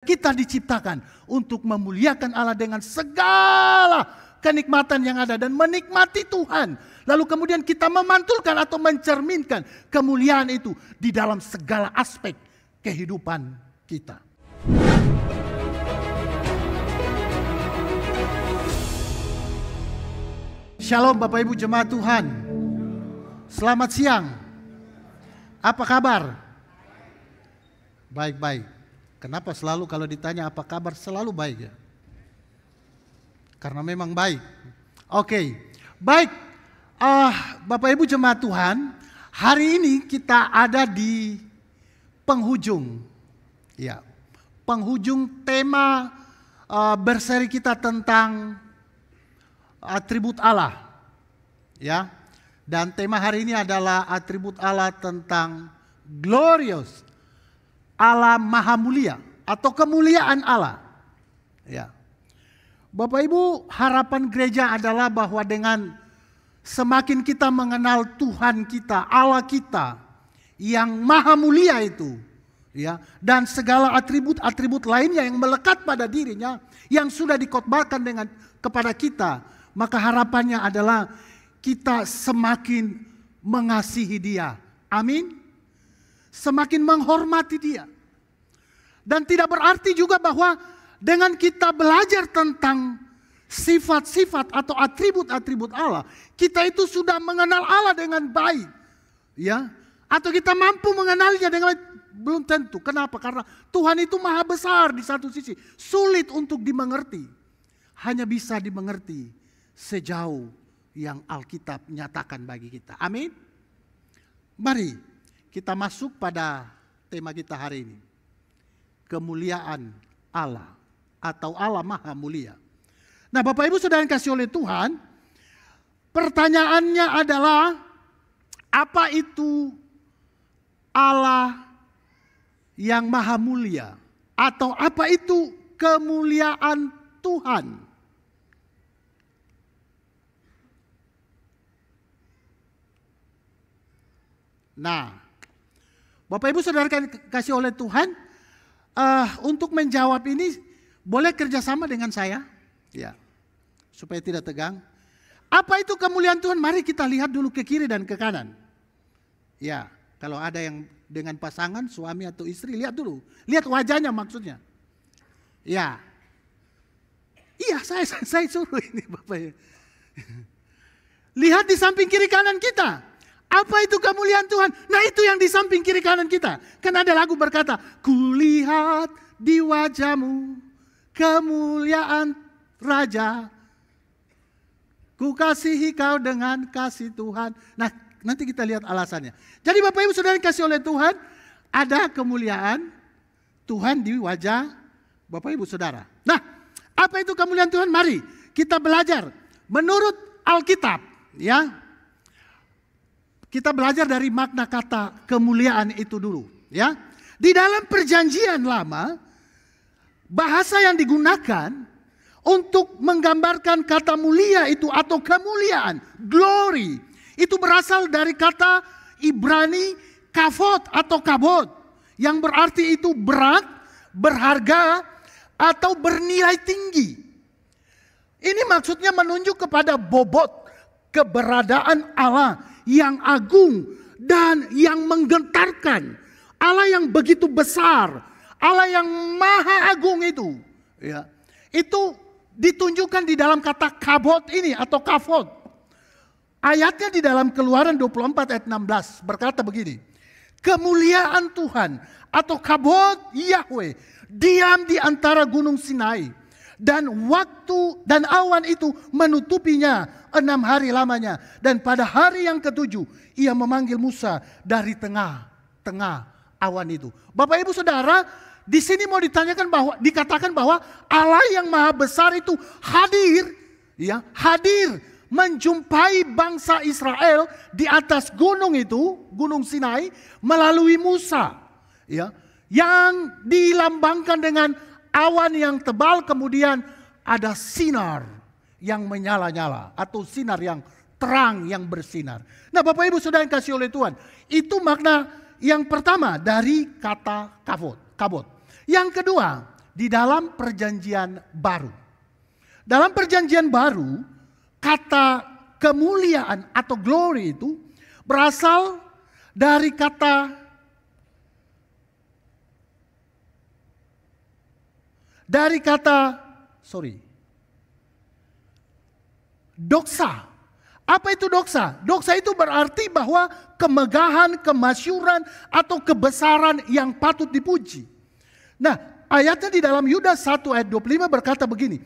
Kita diciptakan untuk memuliakan Allah dengan segala kenikmatan yang ada dan menikmati Tuhan. Lalu kemudian kita memantulkan atau mencerminkan kemuliaan itu di dalam segala aspek kehidupan kita. Shalom Bapak Ibu Jemaat Tuhan. Selamat siang. Apa kabar? Baik-baik. Kenapa selalu kalau ditanya apa kabar selalu baik ya? Karena memang baik. Oke, baik. Bapak Ibu Jemaat Tuhan, hari ini kita ada di penghujung. Ya, penghujung tema berseri kita tentang atribut Allah. Ya, dan tema hari ini adalah atribut Allah tentang glorious. Allah Maha Mulia atau kemuliaan Allah. Ya. Bapak Ibu, harapan gereja adalah bahwa dengan semakin kita mengenal Tuhan kita, Allah kita yang Maha Mulia itu, ya, dan segala atribut-atribut lainnya yang melekat pada dirinya yang sudah dikhotbahkan kepada kita, maka harapannya adalah kita semakin mengasihi Dia. Amin. Semakin menghormati Dia. Dan tidak berarti juga bahwa dengan kita belajar tentang sifat-sifat atau atribut-atribut Allah, kita itu sudah mengenal Allah dengan baik. Ya, atau kita mampu mengenalnya dengan belum tentu. Kenapa? Karena Tuhan itu maha besar di satu sisi, sulit untuk dimengerti. Hanya bisa dimengerti sejauh yang Alkitab nyatakan bagi kita. Amin. Mari kita masuk pada tema kita hari ini. Kemuliaan Allah atau Allah Maha Mulia. Nah, Bapak Ibu Saudara yang kasih oleh Tuhan, pertanyaannya adalah apa itu Allah yang Maha Mulia atau apa itu kemuliaan Tuhan? Nah, Bapak Ibu Saudara kasih oleh Tuhan, untuk menjawab ini boleh kerjasama dengan saya, ya, supaya tidak tegang. Apa itu kemuliaan Tuhan? Mari kita lihat dulu ke kiri dan ke kanan. Ya, kalau ada yang dengan pasangan, suami atau istri, lihat dulu, lihat wajahnya maksudnya. Ya, iya saya suruh ini Bapak. Lihat di samping kiri kanan kita. Apa itu kemuliaan Tuhan? Nah, itu yang di samping kiri kanan kita. Kan ada lagu berkata, kulihat di wajahmu kemuliaan Raja. Ku kasihi kau dengan kasih Tuhan. Nah, nanti kita lihat alasannya. Jadi Bapak Ibu Saudara yang kasih oleh Tuhan, ada kemuliaan Tuhan di wajah Bapak Ibu Saudara. Nah, apa itu kemuliaan Tuhan? Mari kita belajar menurut Alkitab, ya. Kita belajar dari makna kata kemuliaan itu dulu, ya. Di dalam Perjanjian Lama, bahasa yang digunakan untuk menggambarkan kata mulia itu atau kemuliaan, glory, itu berasal dari kata Ibrani kavod atau kabod, yang berarti itu berat, berharga, atau bernilai tinggi. Ini maksudnya menunjuk kepada bobot keberadaan Allah yang agung dan yang menggentarkan. Allah yang begitu besar, Allah yang maha agung itu, ya, itu ditunjukkan di dalam kata kabod ini atau kavod. Ayatnya di dalam Keluaran 24 ayat 16 berkata begini. Kemuliaan Tuhan atau kabod Yahweh diam di antara gunung Sinai. Dan waktu dan awan itu menutupinya 6 hari lamanya. Dan pada hari yang ke-7 ia memanggil Musa dari tengah-tengah awan itu. Bapak Ibu Saudara, di sini mau dikatakan bahwa Allah yang maha besar itu hadir, ya, hadir menjumpai bangsa Israel di atas gunung itu, gunung Sinai, melalui Musa, ya, yang dilambangkan dengan awan yang tebal, kemudian ada sinar yang menyala-nyala atau sinar yang terang yang bersinar. Nah, Bapak Ibu Saudara yang kasih oleh Tuhan, itu makna yang pertama dari kata kabod. Yang kedua, di dalam perjanjian baru. Dalam perjanjian baru, kata kemuliaan atau glory itu berasal dari kata doksa. Apa itu doksa? Doksa itu berarti bahwa kemegahan, kemasyuran, atau kebesaran yang patut dipuji. Nah, ayatnya di dalam Yudas 1 ayat 25 berkata begini.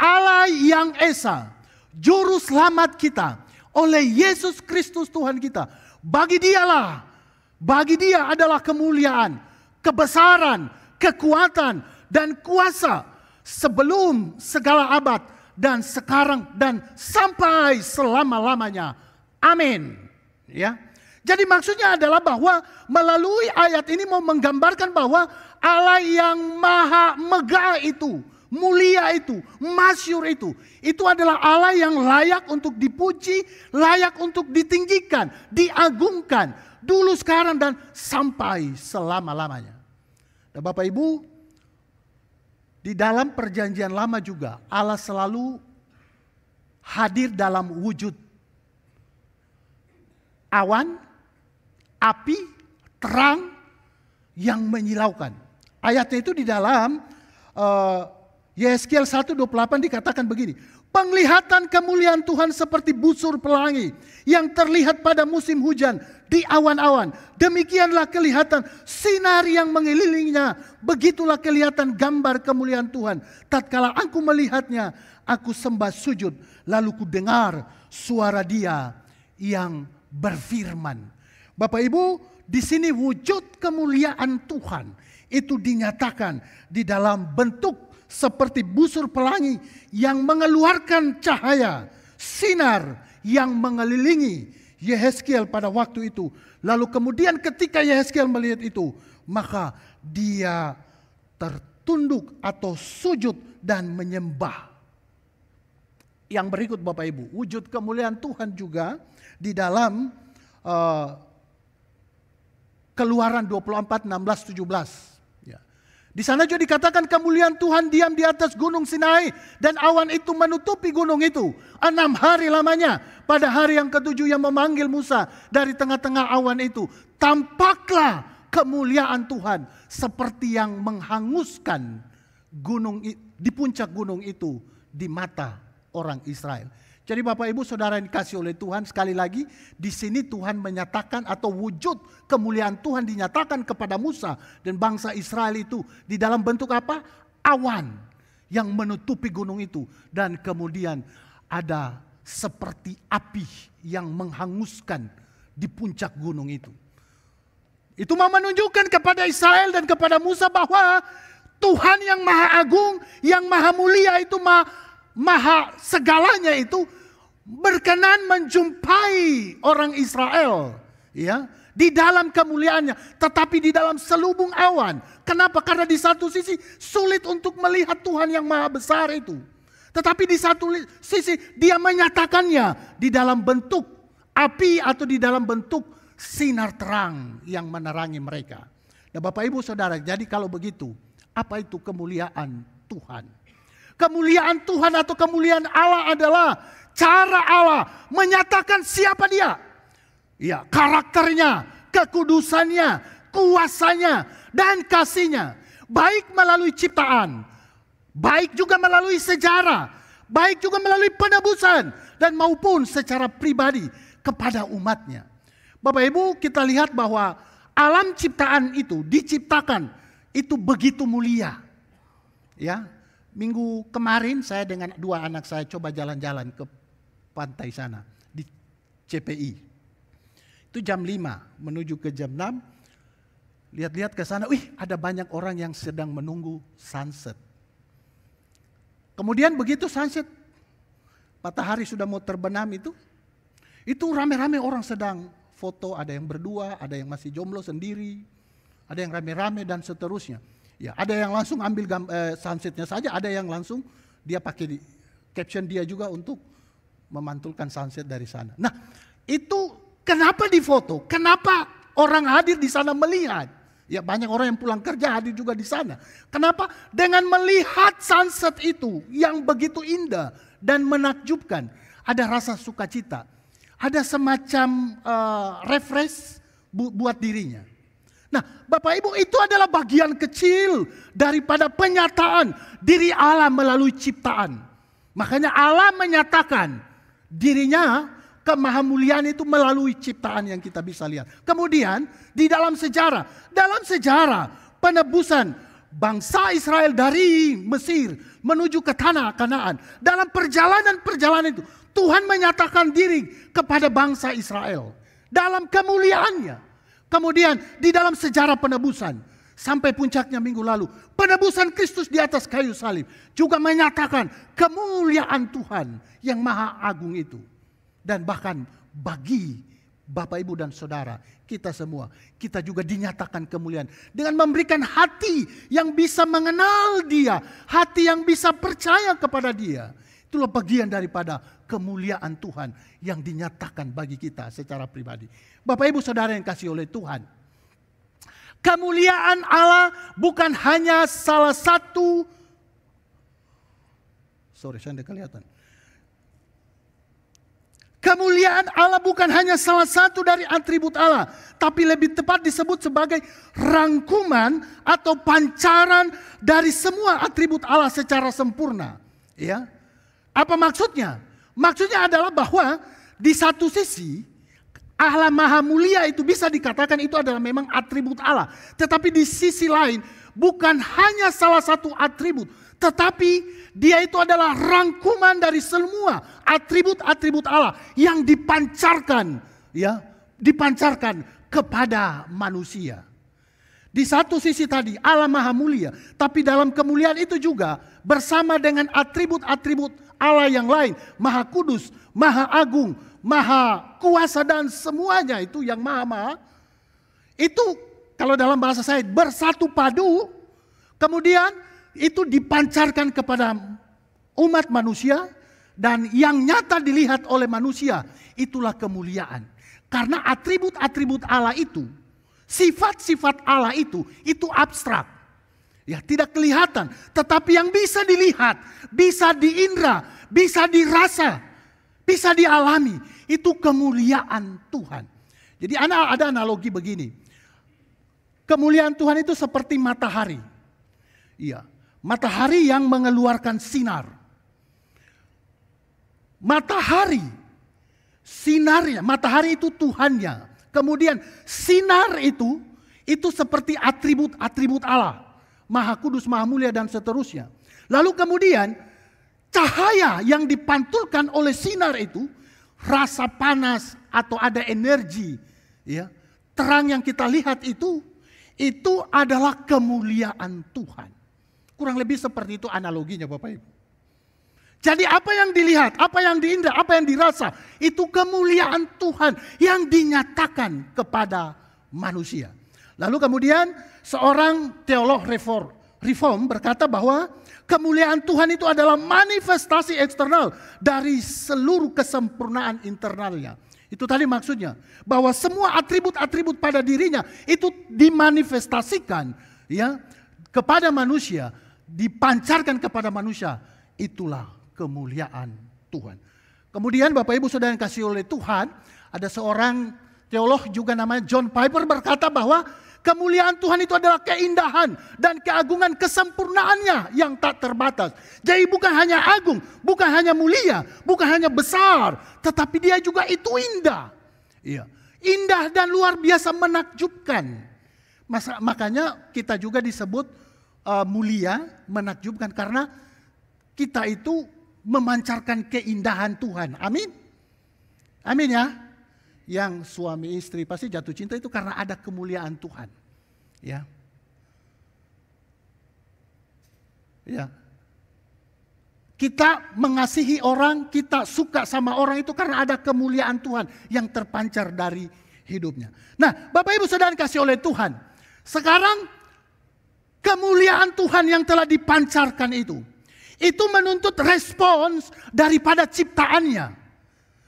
Allah yang Esa, Juru Selamat kita, oleh Yesus Kristus Tuhan kita. Bagi Dia adalah kemuliaan, kebesaran, kekuatan, dan kuasa sebelum segala abad, dan sekarang dan sampai selama-lamanya. Amin. Ya. Jadi maksudnya adalah bahwa melalui ayat ini mau menggambarkan bahwa Allah yang maha megah itu, mulia itu, masyhur itu adalah Allah yang layak untuk dipuji, layak untuk ditinggikan, diagungkan dulu, sekarang, dan sampai selama-lamanya. Dan Bapak Ibu, di dalam perjanjian lama juga Allah selalu hadir dalam wujud awan, api, terang yang menyilaukan. Ayatnya itu di dalam Yehezkiel 1:28 dikatakan begini. Penglihatan kemuliaan Tuhan seperti busur pelangi yang terlihat pada musim hujan di awan-awan. Demikianlah kelihatan sinar yang mengelilinginya. Begitulah kelihatan gambar kemuliaan Tuhan. Tatkala aku melihatnya, aku sembah sujud. Lalu ku dengar suara Dia yang berfirman. Bapak Ibu, di sini wujud kemuliaan Tuhan itu dinyatakan di dalam bentuk seperti busur pelangi yang mengeluarkan cahaya, sinar yang mengelilingi Yehezkiel pada waktu itu. Lalu kemudian ketika Yehezkiel melihat itu, maka dia tertunduk atau sujud dan menyembah. Yang berikut Bapak Ibu, wujud kemuliaan Tuhan juga di dalam Keluaran 24, 16, 17. Di sana juga dikatakan kemuliaan Tuhan diam di atas gunung Sinai dan awan itu menutupi gunung itu 6 hari lamanya. Pada hari yang ke-7 yang memanggil Musa dari tengah-tengah awan itu, tampaklah kemuliaan Tuhan seperti yang menghanguskan gunung di puncak gunung itu di mata orang Israel. Jadi Bapak Ibu Saudara yang dikasihi oleh Tuhan, sekali lagi di sini Tuhan menyatakan atau wujud kemuliaan Tuhan dinyatakan kepada Musa dan bangsa Israel itu di dalam bentuk apa? Awan yang menutupi gunung itu, dan kemudian ada seperti api yang menghanguskan di puncak gunung itu. Itu mau menunjukkan kepada Israel dan kepada Musa bahwa Tuhan yang maha agung, yang maha mulia itu, maha segalanya itu berkenan menjumpai orang Israel, ya, di dalam kemuliaannya, tetapi di dalam selubung awan. Kenapa? Karena di satu sisi sulit untuk melihat Tuhan yang maha besar itu, tetapi di satu sisi Dia menyatakannya di dalam bentuk api atau di dalam bentuk sinar terang yang menerangi mereka. Nah Bapak Ibu Saudara, jadi kalau begitu, apa itu kemuliaan Tuhan? Kemuliaan Tuhan atau kemuliaan Allah adalah cara Allah menyatakan siapa Dia. Ya, karakternya, kekudusannya, kuasanya, dan kasihnya. Baik melalui ciptaan, baik juga melalui sejarah, baik juga melalui penebusan, dan maupun secara pribadi kepada umatnya. Bapak Ibu, kita lihat bahwa alam ciptaan itu diciptakan itu begitu mulia. Ya, minggu kemarin saya dengan 2 anak saya coba jalan-jalan ke pantai sana di CPI. Itu jam 5 menuju ke jam 6. Lihat-lihat ke sana, ada banyak orang yang sedang menunggu sunset. Kemudian begitu sunset, matahari sudah mau terbenam itu rame-rame orang sedang foto, ada yang berdua, ada yang masih jomblo sendiri, ada yang rame-rame dan seterusnya. Ya, ada yang langsung ambil sunsetnya saja, ada yang langsung dia pakai caption dia juga untuk memantulkan sunset dari sana. Nah, itu kenapa difoto? Kenapa orang hadir di sana melihat? Ya, banyak orang yang pulang kerja hadir juga di sana. Kenapa? Dengan melihat sunset itu yang begitu indah dan menakjubkan, ada rasa sukacita, ada semacam refresh buat dirinya. Nah, Bapak Ibu, itu adalah bagian kecil daripada penyataan diri Allah melalui ciptaan. Makanya Allah menyatakan dirinya kemahamuliaan itu melalui ciptaan yang kita bisa lihat. Kemudian di dalam sejarah penebusan bangsa Israel dari Mesir menuju ke tanah Kanaan. Dalam perjalanan itu Tuhan menyatakan diri kepada bangsa Israel dalam kemuliaannya. Kemudian di dalam sejarah penebusan sampai puncaknya minggu lalu, penebusan Kristus di atas kayu salib juga menyatakan kemuliaan Tuhan yang maha agung itu. Dan bahkan bagi Bapak Ibu dan Saudara, kita semua, kita juga dinyatakan kemuliaan dengan memberikan hati yang bisa mengenal Dia, hati yang bisa percaya kepada Dia. Itulah bagian daripada kemuliaan Tuhan yang dinyatakan bagi kita secara pribadi. Bapak Ibu Saudara yang kasih oleh Tuhan, kemuliaan Allah bukan hanya salah satu, saya tidak kelihatan. Kemuliaan Allah bukan hanya salah satu dari atribut Allah, tapi lebih tepat disebut sebagai rangkuman atau pancaran dari semua atribut Allah secara sempurna. Ya, apa maksudnya? Maksudnya adalah bahwa di satu sisi Allah Maha Mulia itu bisa dikatakan itu adalah memang atribut Allah. Tetapi di sisi lain bukan hanya salah satu atribut, tetapi Dia itu adalah rangkuman dari semua atribut-atribut Allah yang dipancarkan, ya, dipancarkan kepada manusia. Di satu sisi tadi Allah Maha Mulia, tapi dalam kemuliaan itu juga bersama dengan atribut-atribut Allah yang lain, Maha Kudus, Maha Agung, Maha Kuasa dan semuanya itu yang maha-maha. Itu kalau dalam bahasa saya bersatu padu, kemudian itu dipancarkan kepada umat manusia dan yang nyata dilihat oleh manusia, itulah kemuliaan. Karena atribut-atribut Allah itu, sifat-sifat Allah itu abstrak. Ya, tidak kelihatan, tetapi yang bisa dilihat, bisa diindra, bisa dirasa, bisa dialami, itu kemuliaan Tuhan. Jadi ada analogi begini. Kemuliaan Tuhan itu seperti matahari. Iya, matahari yang mengeluarkan sinar. Matahari, sinarnya, matahari itu Tuhannya. Kemudian sinar itu seperti atribut-atribut Allah. Maha Kudus, Maha Mulia dan seterusnya. Lalu kemudian cahaya yang dipantulkan oleh sinar itu, rasa panas atau ada energi, ya, terang yang kita lihat itu adalah kemuliaan Tuhan. Kurang lebih seperti itu analoginya Bapak Ibu. Jadi apa yang dilihat, apa yang diindra, apa yang dirasa, itu kemuliaan Tuhan yang dinyatakan kepada manusia. Lalu kemudian seorang teolog reform berkata bahwa kemuliaan Tuhan itu adalah manifestasi eksternal dari seluruh kesempurnaan internalnya. Itu tadi maksudnya, bahwa semua atribut-atribut pada dirinya itu dimanifestasikan, ya, kepada manusia, dipancarkan kepada manusia. Itulah kemuliaan Tuhan. Kemudian Bapak Ibu Saudara yang kasih oleh Tuhan, ada seorang teolog juga namanya John Piper berkata bahwa kemuliaan Tuhan itu adalah keindahan dan keagungan kesempurnaannya yang tak terbatas. Jadi bukan hanya agung, bukan hanya mulia, bukan hanya besar, tetapi dia juga itu indah. Iya, indah dan luar biasa menakjubkan. Makanya kita juga disebut mulia, menakjubkan karena kita itu memancarkan keindahan Tuhan. Amin. Amin ya. Yang suami istri pasti jatuh cinta itu karena ada kemuliaan Tuhan. Ya. Ya. Kita mengasihi orang, kita suka sama orang itu karena ada kemuliaan Tuhan yang terpancar dari hidupnya. Nah, Bapak Ibu Saudara kasih oleh Tuhan. Sekarang kemuliaan Tuhan yang telah dipancarkan itu menuntut respons daripada ciptaannya.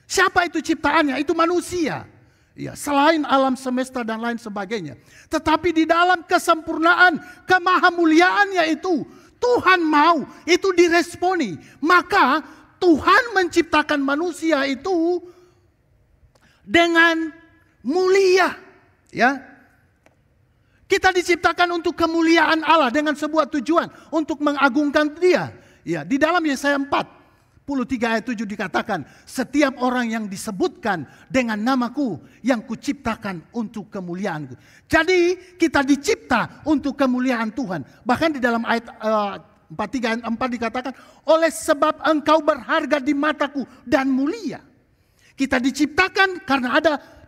Siapa itu ciptaannya? Itu manusia. Ya, selain alam semesta dan lain sebagainya. Tetapi di dalam kesempurnaan, kemahamuliaannya itu, Tuhan mau itu diresponi. Maka Tuhan menciptakan manusia itu dengan mulia. Ya, kita diciptakan untuk kemuliaan Allah dengan sebuah tujuan untuk mengagungkan Dia. Ya, di dalam Yesaya 43 ayat 7 dikatakan, setiap orang yang disebutkan dengan namaku yang kuciptakan untuk kemuliaanku. Jadi kita dicipta untuk kemuliaan Tuhan. Bahkan di dalam ayat 43 ayat 4 dikatakan, oleh sebab engkau berharga di mataku dan mulia. Kita diciptakan karena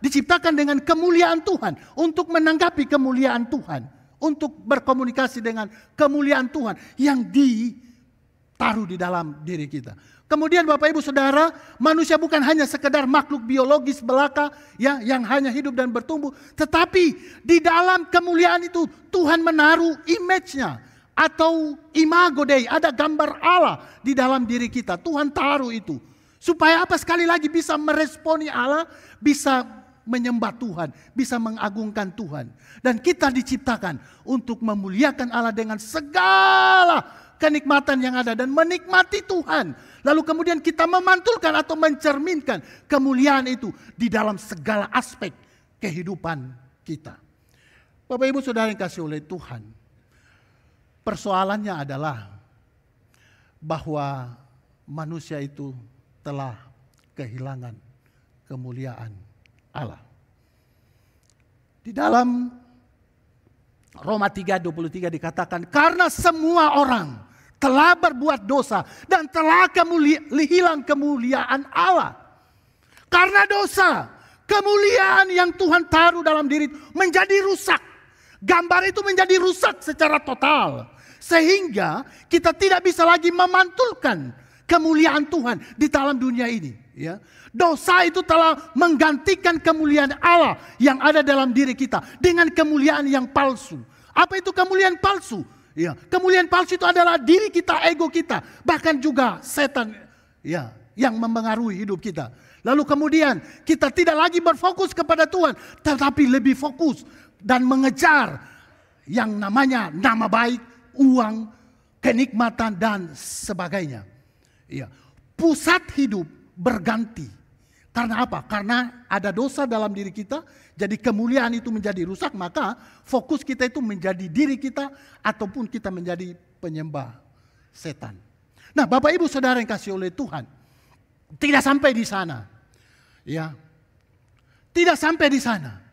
diciptakan dengan kemuliaan Tuhan. Untuk menanggapi kemuliaan Tuhan. Untuk berkomunikasi dengan kemuliaan Tuhan yang ditaruh di dalam diri kita. Kemudian Bapak Ibu Saudara, manusia bukan hanya sekedar makhluk biologis belaka ya, yang hanya hidup dan bertumbuh. Tetapi di dalam kemuliaan itu Tuhan menaruh image-nya atau imago Dei. Ada gambar Allah di dalam diri kita. Tuhan taruh itu. Supaya apa? Sekali lagi bisa meresponi Allah, bisa menyembah Tuhan, bisa mengagungkan Tuhan. Dan kita diciptakan untuk memuliakan Allah dengan segala kenikmatan yang ada dan menikmati Tuhan. Lalu kemudian kita memantulkan atau mencerminkan kemuliaan itu di dalam segala aspek kehidupan kita. Bapak Ibu Saudara yang kasih oleh Tuhan, persoalannya adalah bahwa manusia itu telah kehilangan kemuliaan Allah. Di dalam Roma 3:23 dikatakan, karena semua orang telah berbuat dosa dan telah hilang kemuliaan Allah. Karena dosa, kemuliaan yang Tuhan taruh dalam diri menjadi rusak. Gambar itu menjadi rusak secara total. Sehingga kita tidak bisa lagi memantulkan kemuliaan Tuhan di dalam dunia ini. Ya. Dosa itu telah menggantikan kemuliaan Allah yang ada dalam diri kita dengan kemuliaan yang palsu. Apa itu kemuliaan palsu? Ya, kemuliaan palsu itu adalah diri kita, ego kita, bahkan juga setan ya yang mempengaruhi hidup kita. Lalu kemudian kita tidak lagi berfokus kepada Tuhan, tetapi lebih fokus dan mengejar yang namanya nama baik, uang, kenikmatan dan sebagainya. Ya, pusat hidup berganti. Karena apa? Karena ada dosa dalam diri kita, jadi kemuliaan itu menjadi rusak, maka fokus kita itu menjadi diri kita ataupun kita menjadi penyembah setan. Nah, Bapak Ibu Saudara yang kasih oleh Tuhan, tidak sampai di sana. Ya. Tidak sampai di sana.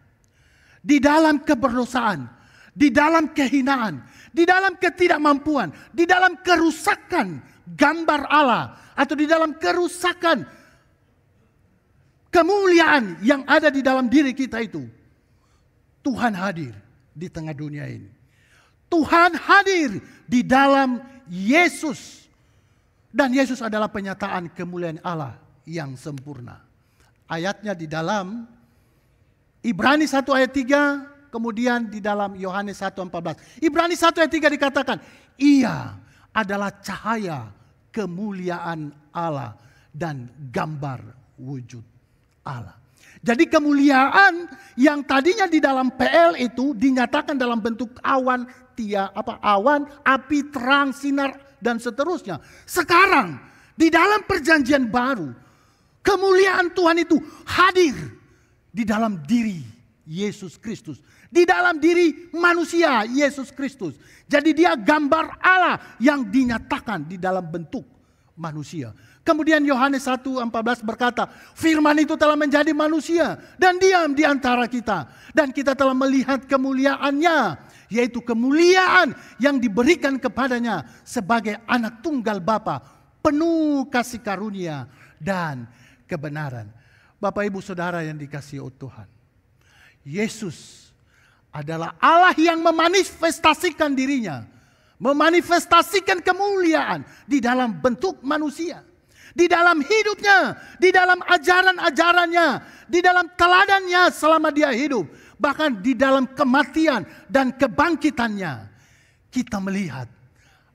Di dalam keberdosaan, di dalam kehinaan, di dalam ketidakmampuan, di dalam kerusakan gambar Allah atau di dalam kerusakan kemuliaan yang ada di dalam diri kita itu, Tuhan hadir di tengah dunia ini. Tuhan hadir di dalam Yesus. Dan Yesus adalah penyataan kemuliaan Allah yang sempurna. Ayatnya di dalam Ibrani 1 ayat 3, kemudian di dalam Yohanes 1:14. Ibrani 1 ayat 3 dikatakan, Ia adalah cahaya kemuliaan Allah dan gambar wujud Allah. Jadi kemuliaan yang tadinya di dalam PL itu dinyatakan dalam bentuk awan, awan, api, terang, sinar dan seterusnya. Sekarang di dalam perjanjian baru, kemuliaan Tuhan itu hadir di dalam diri Yesus Kristus, di dalam diri manusia Yesus Kristus. Jadi dia gambar Allah yang dinyatakan di dalam bentuk manusia. Kemudian Yohanes 1:14 berkata, firman itu telah menjadi manusia dan diam di antara kita. Dan kita telah melihat kemuliaannya, yaitu kemuliaan yang diberikan kepadanya sebagai anak tunggal Bapa, penuh kasih karunia dan kebenaran. Bapak Ibu Saudara yang dikasihi oleh Tuhan, Yesus adalah Allah yang memanifestasikan dirinya, memanifestasikan kemuliaan di dalam bentuk manusia. Di dalam hidupnya, di dalam ajaran-ajarannya, di dalam teladannya selama dia hidup. Bahkan di dalam kematian dan kebangkitannya. Kita melihat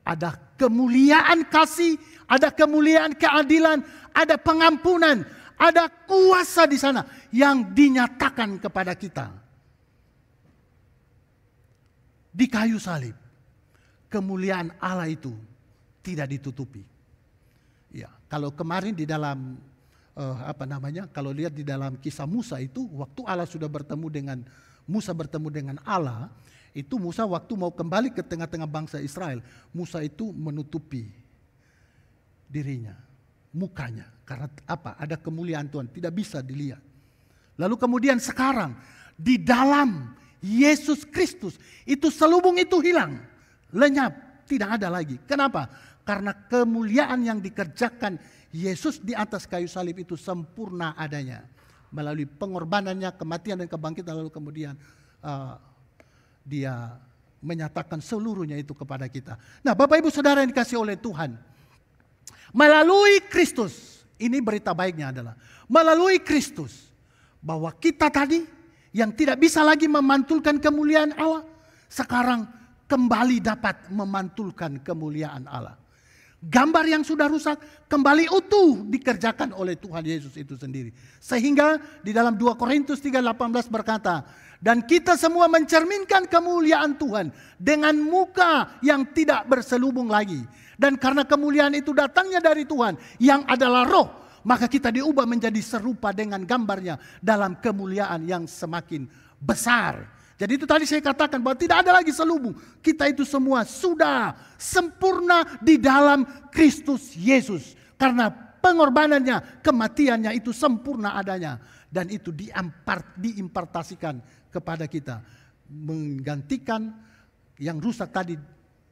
ada kemuliaan kasih, ada kemuliaan keadilan, ada pengampunan, ada kuasa di sana yang dinyatakan kepada kita. Di kayu salib, kemuliaan Allah itu tidak ditutupi. Ya, kalau kemarin di dalam kalau lihat di dalam kisah Musa itu, waktu Allah sudah bertemu dengan Musa bertemu dengan Allah, itu Musa waktu mau kembali ke tengah-tengah bangsa Israel, Musa itu menutupi dirinya, mukanya, karena apa? Ada kemuliaan Tuhan, tidak bisa dilihat. Lalu kemudian sekarang di dalam Yesus Kristus itu selubung itu hilang, lenyap, tidak ada lagi. Kenapa? Karena kemuliaan yang dikerjakan Yesus di atas kayu salib itu sempurna adanya. Melalui pengorbanannya, kematian dan kebangkitan, lalu kemudian dia menyatakan seluruhnya itu kepada kita. Nah, Bapak Ibu Saudara yang dikasihi oleh Tuhan, melalui Kristus, ini berita baiknya adalah melalui Kristus, bahwa kita tadi yang tidak bisa lagi memantulkan kemuliaan Allah, sekarang kembali dapat memantulkan kemuliaan Allah. Gambar yang sudah rusak kembali utuh dikerjakan oleh Tuhan Yesus itu sendiri. Sehingga di dalam 2 Korintus 3:18 berkata, dan kita semua mencerminkan kemuliaan Tuhan dengan muka yang tidak berselubung lagi. Dan karena kemuliaan itu datangnya dari Tuhan yang adalah roh, maka kita diubah menjadi serupa dengan gambarnya dalam kemuliaan yang semakin besar. Jadi itu tadi saya katakan bahwa tidak ada lagi selubung. Kita itu semua sudah sempurna di dalam Kristus Yesus. Karena pengorbanannya, kematiannya itu sempurna adanya. Dan itu diimpartasikan kepada kita. Menggantikan yang rusak tadi,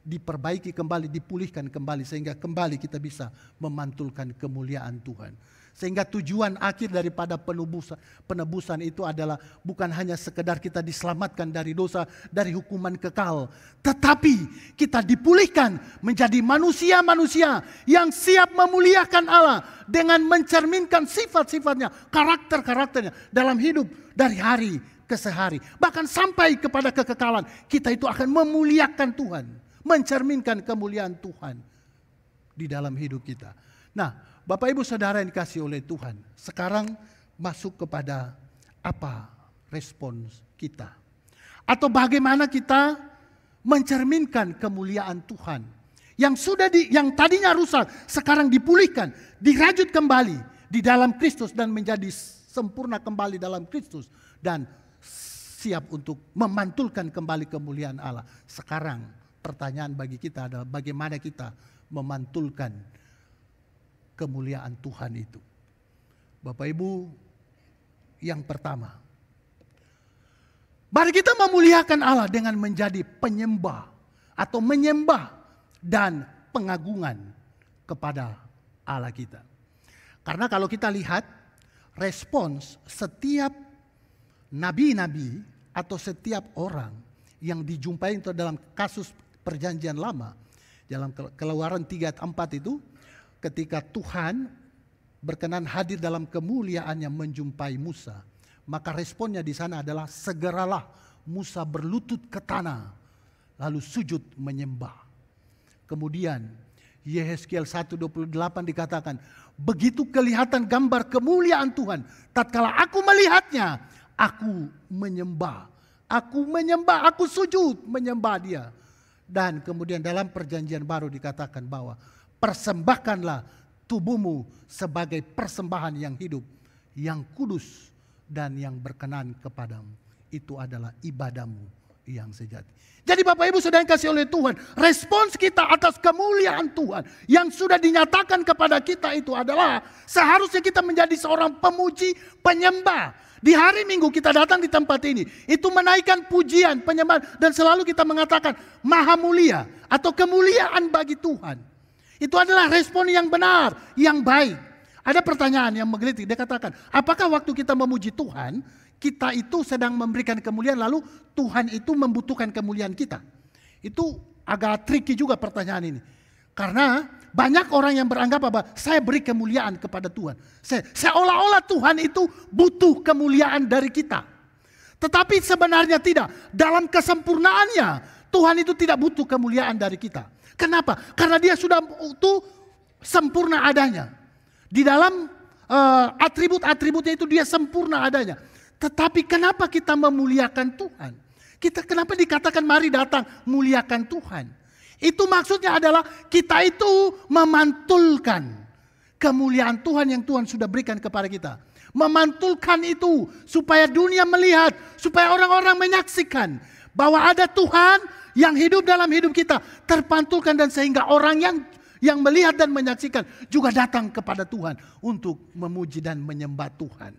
diperbaiki kembali, dipulihkan kembali. Sehingga kembali kita bisa memantulkan kemuliaan Tuhan. Sehingga tujuan akhir daripada penebusan itu adalah bukan hanya sekedar kita diselamatkan dari dosa, dari hukuman kekal. Tetapi kita dipulihkan menjadi manusia-manusia yang siap memuliakan Allah dengan mencerminkan sifat-sifatnya, karakter-karakternya dalam hidup dari hari ke hari. Bahkan sampai kepada kekekalan, kita itu akan memuliakan Tuhan, mencerminkan kemuliaan Tuhan di dalam hidup kita. Nah, Bapak Ibu Saudara yang dikasihi oleh Tuhan, sekarang masuk kepada apa respons kita? Atau bagaimana kita mencerminkan kemuliaan Tuhan yang yang tadinya rusak sekarang dipulihkan, dirajut kembali di dalam Kristus dan menjadi sempurna kembali dalam Kristus dan siap untuk memantulkan kembali kemuliaan Allah. Sekarang pertanyaan bagi kita adalah bagaimana kita memantulkan kemuliaan Tuhan itu. Bapak Ibu, yang pertama, mari kita memuliakan Allah dengan menjadi penyembah atau menyembah dan pengagungan kepada Allah kita. Karena kalau kita lihat respons setiap nabi-nabi atau setiap orang yang dijumpai itu dalam kasus perjanjian lama, dalam Keluaran 3 ayat 4 itu, ketika Tuhan berkenan hadir dalam kemuliaannya menjumpai Musa, maka responnya di sana adalah segeralah Musa berlutut ke tanah lalu sujud menyembah. Kemudian Yehezkiel 1:28 dikatakan, begitu kelihatan gambar kemuliaan Tuhan, tatkala aku melihatnya, aku menyembah, aku sujud menyembah Dia. Dan kemudian dalam perjanjian baru dikatakan bahwa persembahkanlah tubuhmu sebagai persembahan yang hidup, yang kudus dan yang berkenan kepadamu. Itu adalah ibadahmu yang sejati. Jadi Bapak Ibu Saudara yang kasih oleh Tuhan, respons kita atas kemuliaan Tuhan yang sudah dinyatakan kepada kita itu adalah seharusnya kita menjadi seorang pemuji, penyembah. Di hari Minggu kita datang di tempat ini, itu menaikkan pujian, penyembahan, dan selalu kita mengatakan maha mulia atau kemuliaan bagi Tuhan. Itu adalah respon yang benar, yang baik. Ada pertanyaan yang menggelitik, dia katakan, apakah waktu kita memuji Tuhan, kita itu sedang memberikan kemuliaan, lalu Tuhan itu membutuhkan kemuliaan kita? Itu agak tricky juga pertanyaan ini. Karena banyak orang yang beranggap bahwa saya beri kemuliaan kepada Tuhan. Seolah-olah Tuhan itu butuh kemuliaan dari kita. Tetapi sebenarnya tidak. Dalam kesempurnaannya, Tuhan itu tidak butuh kemuliaan dari kita. Kenapa? Karena Dia sudah utuh, sempurna adanya. Di dalam atribut-atributnya itu dia sempurna adanya. Tetapi kenapa kita memuliakan Tuhan? Kenapa dikatakan mari datang muliakan Tuhan? Itu maksudnya adalah kita itu memantulkan kemuliaan Tuhan yang Tuhan sudah berikan kepada kita. Memantulkan itu supaya dunia melihat, supaya orang-orang menyaksikan bahwa ada Tuhan yang hidup dalam hidup kita, terpantulkan, dan sehingga orang yang melihat dan menyaksikan juga datang kepada Tuhan untuk memuji dan menyembah Tuhan.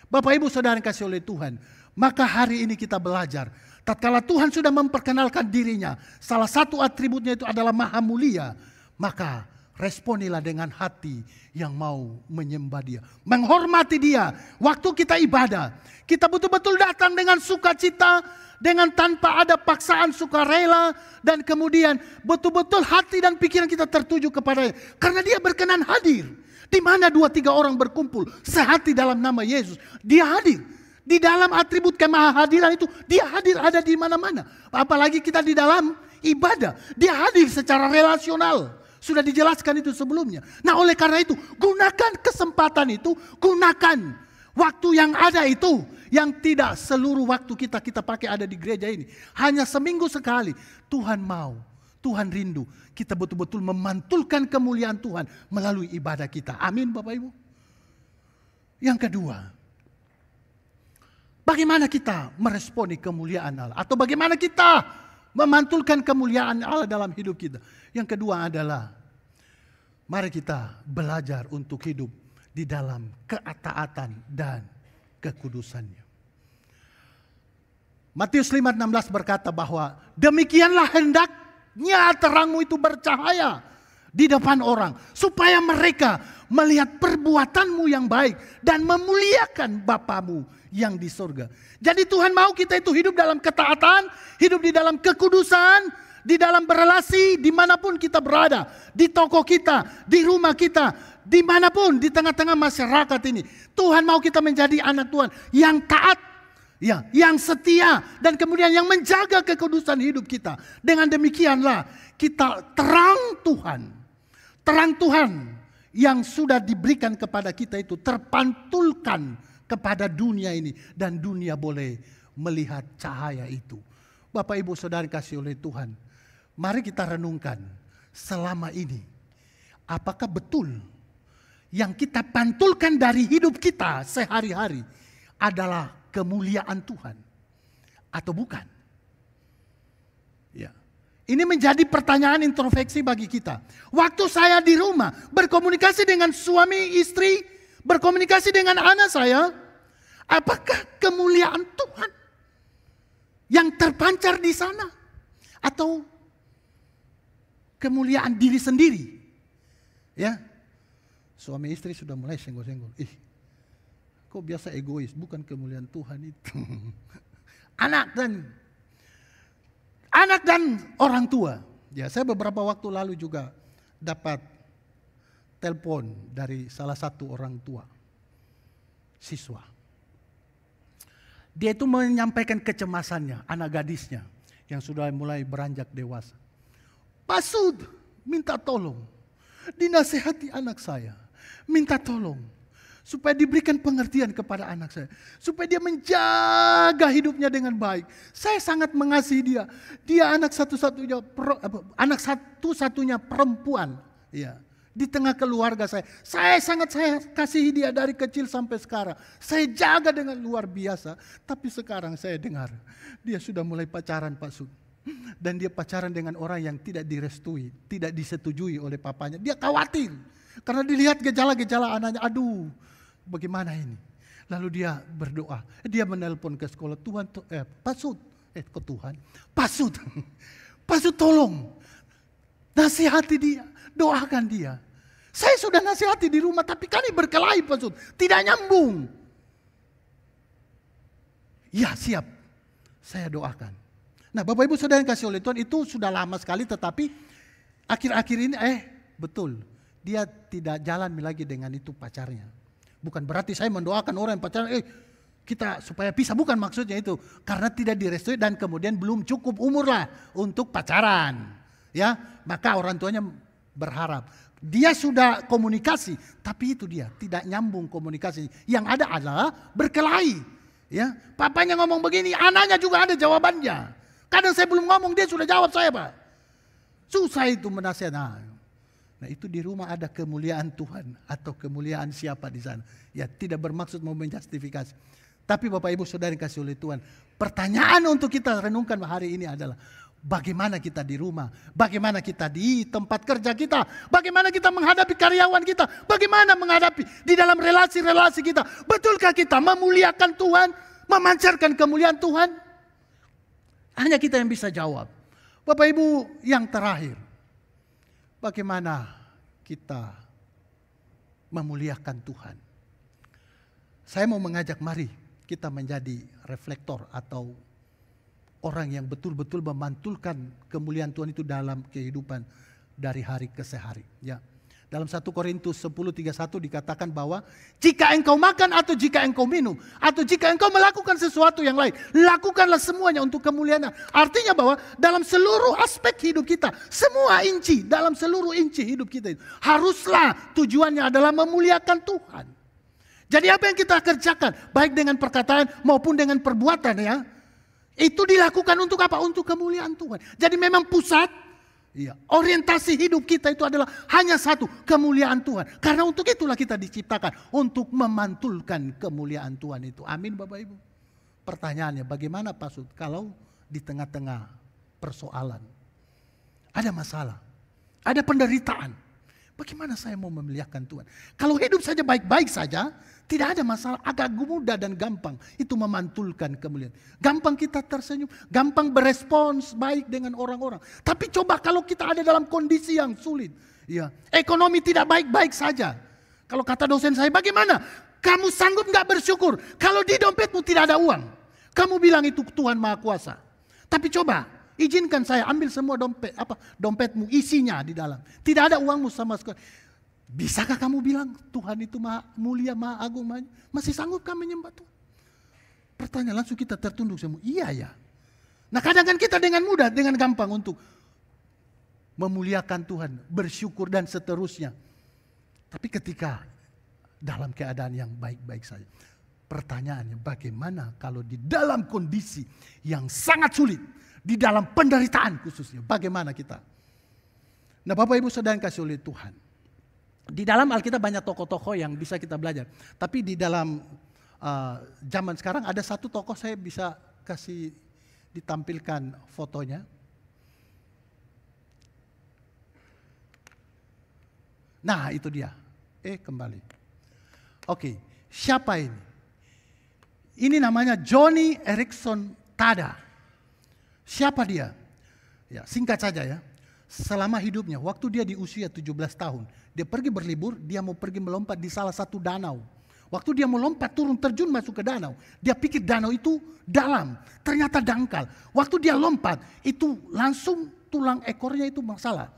Bapak Ibu Saudara yang kasih oleh Tuhan, maka hari ini kita belajar, tatkala Tuhan sudah memperkenalkan dirinya, salah satu atributnya itu adalah maha mulia, maka responilah dengan hati yang mau menyembah Dia, menghormati Dia. Waktu kita ibadah, kita betul-betul datang dengan sukacita, dengan tanpa ada paksaan, sukarela, dan kemudian betul-betul hati dan pikiran kita tertuju kepada Dia, karena Dia berkenan hadir. Di mana 2-3 orang berkumpul sehati dalam nama Yesus, Dia hadir. Di dalam atribut kemahadiran itu, Dia hadir ada di mana-mana. Apalagi kita di dalam ibadah, Dia hadir secara relasional. Sudah dijelaskan itu sebelumnya. Nah, oleh karena itu, gunakan kesempatan itu, gunakan waktu yang ada itu, yang tidak seluruh waktu kita pakai ada di gereja ini. Hanya seminggu sekali. Tuhan mau, Tuhan rindu, kita betul-betul memantulkan kemuliaan Tuhan melalui ibadah kita. Amin Bapak Ibu. Yang kedua, bagaimana kita meresponi kemuliaan Allah? Atau bagaimana kita memantulkan kemuliaan Allah dalam hidup kita? Yang kedua adalah, mari kita belajar untuk hidup di dalam ketaatan dan kekudusannya. Matius 5:16 berkata bahwa demikianlah hendaknya terangmu itu bercahaya di depan orang, supaya mereka melihat perbuatanmu yang baik dan memuliakan Bapamu yang di surga. Jadi Tuhan mau kita itu hidup dalam ketaatan, hidup di dalam kekudusan, di dalam berelasi dimanapun kita berada, di toko kita, di rumah kita, dimanapun, di tengah-tengah masyarakat ini. Tuhan mau kita menjadi anak Tuhan yang taat, ya, yang setia, dan kemudian yang menjaga kekudusan hidup kita. Dengan demikianlah kita terang Tuhan yang sudah diberikan kepada kita itu terpantulkan kepada dunia ini, dan dunia boleh melihat cahaya itu. Bapak Ibu Saudara kasih oleh Tuhan, mari kita renungkan selama ini, apakah betul yang kita pantulkan dari hidup kita sehari-hari adalah kemuliaan Tuhan atau bukan? Ya. Ini menjadi pertanyaan introspeksi bagi kita. Waktu saya di rumah berkomunikasi dengan suami, istri, berkomunikasi dengan anak saya, apakah kemuliaan Tuhan yang terpancar di sana atau kemuliaan diri sendiri? Ya. Suami istri sudah mulai senggol-senggol. Kok biasa egois, bukan kemuliaan Tuhan itu. Anak dan orang tua. Ya, saya beberapa waktu lalu juga dapat telepon dari salah satu orang tua siswa. Dia itu menyampaikan kecemasannya, anak gadisnya yang sudah mulai beranjak dewasa. Pak Sud, minta tolong, dinasehati anak saya. Minta tolong supaya diberikan pengertian kepada anak saya, supaya dia menjaga hidupnya dengan baik. Saya sangat mengasihi dia. Dia anak satu-satunya perempuan, ya, di tengah keluarga saya. Saya kasihi dia dari kecil sampai sekarang. Saya jaga dengan luar biasa. Tapi sekarang saya dengar dia sudah mulai pacaran, Pak Sud. Dan dia pacaran dengan orang yang tidak direstui, tidak disetujui oleh papanya. Dia khawatir karena dilihat gejala-gejala anaknya. Aduh, bagaimana ini? Lalu dia berdoa. Dia menelpon ke sekolah. Pak Sud, ke Tuhan. Pak Sud, Pak Sud tolong nasihati dia, doakan dia. Saya sudah nasihati di rumah, tapi kami berkelahi, Pak Sud. Tidak nyambung. Ya, siap. Saya doakan. Nah, Bapak Ibu Saudara yang kasih oleh Tuhan, itu sudah lama sekali, tetapi akhir-akhir ini betul. Dia tidak jalan lagi dengan itu pacarnya. Bukan berarti saya mendoakan orang yang pacaran, kita supaya pisah, bukan maksudnya itu. Karena tidak direstui dan kemudian belum cukup umur lah untuk pacaran. Ya, maka orang tuanya berharap. Dia sudah komunikasi, tapi itu dia tidak nyambung komunikasi. Yang ada adalah berkelahi. Ya, papanya ngomong begini, anaknya juga ada jawabannya. Kadang saya belum ngomong, dia sudah jawab saya, Pak. Susah itu menasihati. Nah, itu di rumah ada kemuliaan Tuhan atau kemuliaan siapa di sana. Ya, tidak bermaksud mau menjustifikasi. Tapi Bapak Ibu Saudara yang kasih oleh Tuhan, pertanyaan untuk kita renungkan hari ini adalah bagaimana kita di rumah, bagaimana kita di tempat kerja kita, bagaimana kita menghadapi karyawan kita, bagaimana menghadapi di dalam relasi-relasi kita. Betulkah kita memuliakan Tuhan, memancarkan kemuliaan Tuhan? Hanya kita yang bisa jawab. Bapak Ibu, yang terakhir, bagaimana kita memuliakan Tuhan? Saya mau mengajak, mari kita menjadi reflektor atau orang yang betul-betul memantulkan kemuliaan Tuhan itu dalam kehidupan dari hari ke hari. Ya. Dalam 1 Korintus 10:31 dikatakan bahwa jika engkau makan atau jika engkau minum atau jika engkau melakukan sesuatu yang lain, lakukanlah semuanya untuk kemuliaan. Artinya bahwa dalam seluruh aspek hidup kita, semua inci, dalam seluruh inci hidup kita itu, haruslah tujuannya adalah memuliakan Tuhan. Jadi apa yang kita kerjakan, baik dengan perkataan maupun dengan perbuatan ya, itu dilakukan untuk apa? Untuk kemuliaan Tuhan. Jadi memang pusat, ya, orientasi hidup kita itu adalah hanya satu, kemuliaan Tuhan. Karena untuk itulah kita diciptakan, untuk memantulkan kemuliaan Tuhan itu. Amin Bapak Ibu. Pertanyaannya, bagaimana Pak Sud kalau di tengah-tengah persoalan, ada masalah, ada penderitaan, bagaimana saya mau memuliakan Tuhan? Kalau hidup saja baik-baik saja, tidak ada masalah, agak mudah dan gampang itu memantulkan kemuliaan. Gampang kita tersenyum, gampang berespons baik dengan orang-orang. Tapi coba kalau kita ada dalam kondisi yang sulit, ya, ekonomi tidak baik-baik saja. Kalau kata dosen saya, bagaimana? Kamu sanggup nggak bersyukur kalau di dompetmu tidak ada uang? Kamu bilang itu Tuhan Maha Kuasa. Tapi coba izinkan saya ambil semua dompetmu, isinya di dalam. Tidak ada uangmu sama sekali. Bisakah kamu bilang Tuhan itu Maha Mulia, Maha Agung? Masih sanggup kami menyembah Tuhan? Pertanyaan langsung kita tertunduk semua. Iya ya. Nah kadang-kadang kita dengan mudah, dengan gampang untuk memuliakan Tuhan, bersyukur dan seterusnya. Tapi ketika dalam keadaan yang baik-baik saja, pertanyaannya bagaimana kalau di dalam kondisi yang sangat sulit, di dalam penderitaan khususnya, bagaimana kita? Nah Bapak Ibu Saudara yang kasih oleh Tuhan, di dalam Alkitab banyak tokoh-tokoh yang bisa kita belajar. Tapi di dalam zaman sekarang ada satu tokoh saya bisa kasih ditampilkan fotonya. Nah itu dia. Kembali. Oke, siapa ini? Ini namanya Joni Eareckson Tada. Siapa dia? Ya, singkat saja ya. Selama hidupnya, waktu dia di usia 17 tahun, dia pergi berlibur, dia mau pergi melompat di salah satu danau. Waktu dia mau lompat turun terjun masuk ke danau, dia pikir danau itu dalam, ternyata dangkal. Waktu dia lompat, itu langsung tulang ekornya itu masalah.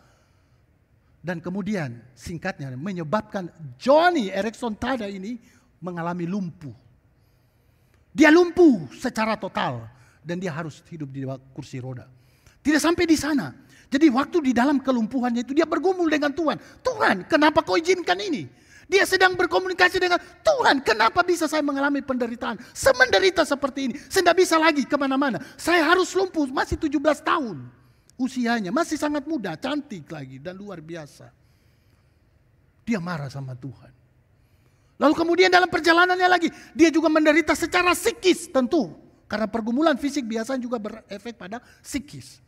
Dan kemudian singkatnya menyebabkan Joni Eareckson Tada ini mengalami lumpuh. Dia lumpuh secara total dan dia harus hidup di bawah kursi roda. Tidak sampai di sana. Jadi waktu di dalam kelumpuhannya itu dia bergumul dengan Tuhan. Tuhan, kenapa kau izinkan ini? Dia sedang berkomunikasi dengan Tuhan. Kenapa bisa saya mengalami penderitaan? Semenderita seperti ini. Saya tidak bisa lagi kemana-mana. Saya harus lumpuh, masih 17 tahun usianya. Masih sangat muda, cantik lagi dan luar biasa. Dia marah sama Tuhan. Lalu kemudian dalam perjalanannya lagi, dia juga menderita secara psikis tentu. Karena pergumulan fisik biasanya juga berefek pada psikis.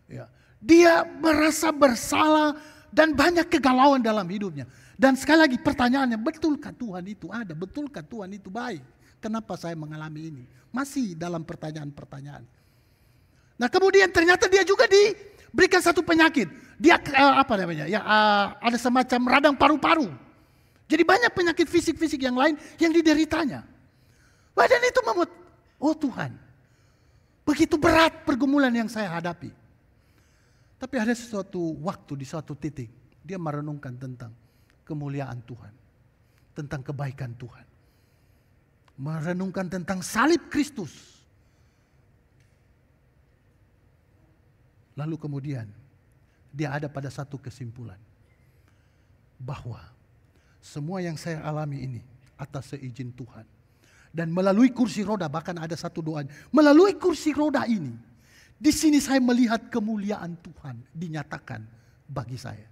Ya. Dia merasa bersalah dan banyak kegalauan dalam hidupnya. Dan sekali lagi pertanyaannya, betulkah Tuhan itu ada? Betulkah Tuhan itu baik? Kenapa saya mengalami ini? Masih dalam pertanyaan-pertanyaan. Nah kemudian ternyata dia juga diberikan satu penyakit. Dia ada semacam radang paru-paru. Jadi banyak penyakit fisik-fisik yang lain yang dideritanya. Dan itu membuat, oh Tuhan, begitu berat pergumulan yang saya hadapi. Tapi ada sesuatu waktu di suatu titik dia merenungkan tentang kemuliaan Tuhan, tentang kebaikan Tuhan, merenungkan tentang salib Kristus. Lalu kemudian dia ada pada satu kesimpulan. bahwa semua yang saya alami ini atas seizin Tuhan. Dan melalui kursi roda, bahkan ada satu doa, melalui kursi roda ini, di sini saya melihat kemuliaan Tuhan dinyatakan bagi saya.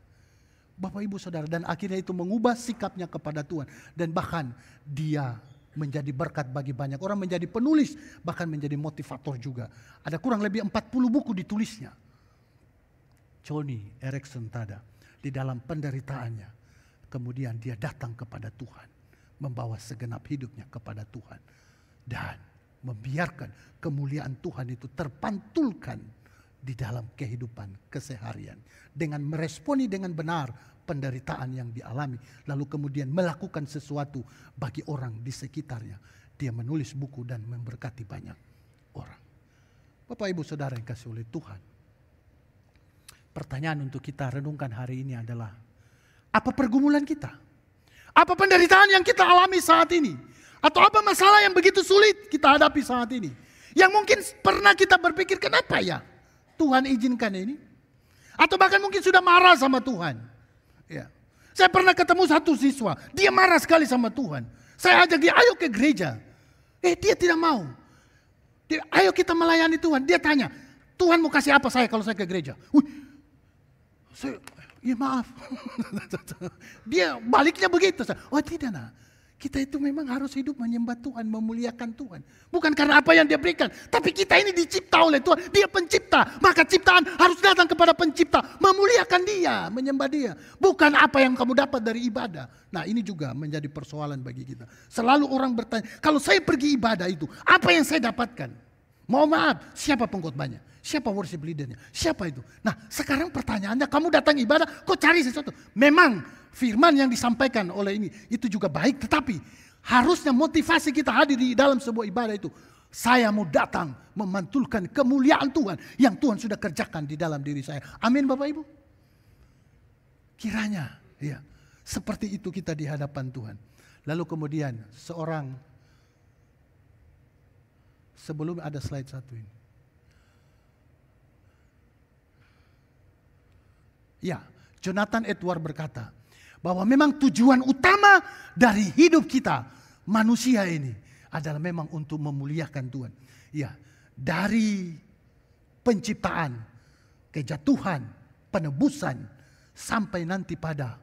Bapak Ibu Saudara, dan akhirnya itu mengubah sikapnya kepada Tuhan. Dan bahkan dia menjadi berkat bagi banyak orang, menjadi penulis, bahkan menjadi motivator juga. Ada kurang lebih 40 buku ditulisnya. Joni Eareckson Tada, di dalam penderitaannya, kemudian dia datang kepada Tuhan, membawa segenap hidupnya kepada Tuhan. Dan membiarkan kemuliaan Tuhan itu terpantulkan di dalam kehidupan keseharian. Dengan meresponi dengan benar penderitaan yang dialami. Lalu kemudian melakukan sesuatu bagi orang di sekitarnya. Dia menulis buku dan memberkati banyak orang. Bapak Ibu Saudara yang kasih oleh Tuhan. Pertanyaan untuk kita renungkan hari ini adalah, apa pergumulan kita? Apa penderitaan yang kita alami saat ini? Atau apa masalah yang begitu sulit kita hadapi saat ini? Yang mungkin pernah kita berpikir, kenapa ya Tuhan izinkan ini? Atau bahkan mungkin sudah marah sama Tuhan. Ya. Saya pernah ketemu satu siswa, dia marah sekali sama Tuhan. Saya ajak dia, ayo ke gereja. Dia tidak mau. Ayo kita melayani Tuhan. Dia tanya, Tuhan mau kasih apa saya kalau saya ke gereja? Ya maaf. Dia baliknya begitu. Oh tidak nak. Kita itu memang harus hidup menyembah Tuhan, memuliakan Tuhan. Bukan karena apa yang dia berikan. Tapi kita ini dicipta oleh Tuhan. Dia pencipta. Maka ciptaan harus datang kepada pencipta. Memuliakan dia, menyembah dia. Bukan apa yang kamu dapat dari ibadah. Nah ini juga menjadi persoalan bagi kita. Selalu orang bertanya, kalau saya pergi ibadah itu, apa yang saya dapatkan? Mohon maaf, siapa pengkhotbahnya? Siapa worship leadernya? Siapa itu? Nah sekarang pertanyaannya, kamu datang ibadah, kok cari sesuatu? Memang firman yang disampaikan oleh ini, itu juga baik. Tetapi harusnya motivasi kita hadir di dalam sebuah ibadah itu. Saya mau datang memantulkan kemuliaan Tuhan yang Tuhan sudah kerjakan di dalam diri saya. Amin Bapak Ibu. Kiranya ya, seperti itu kita di hadapan Tuhan. Lalu kemudian seorang, sebelum ada slide satu ini. Ya, Jonathan Edward berkata bahwa memang tujuan utama dari hidup kita manusia ini adalah memang untuk memuliakan Tuhan. Ya, dari penciptaan, kejatuhan, penebusan sampai nanti pada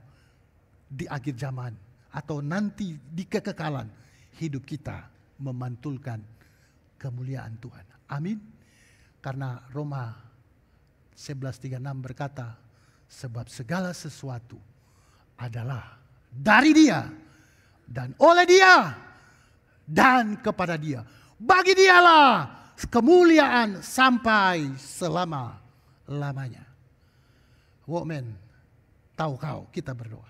di akhir zaman atau nanti di kekekalan hidup kita memantulkan kemuliaan Tuhan. Amin. Karena Roma 11:36 berkata, sebab segala sesuatu adalah dari Dia dan oleh Dia dan kepada Dia. Bagi Dialah kemuliaan sampai selama-lamanya. Amen. Tahu kau, kita berdoa.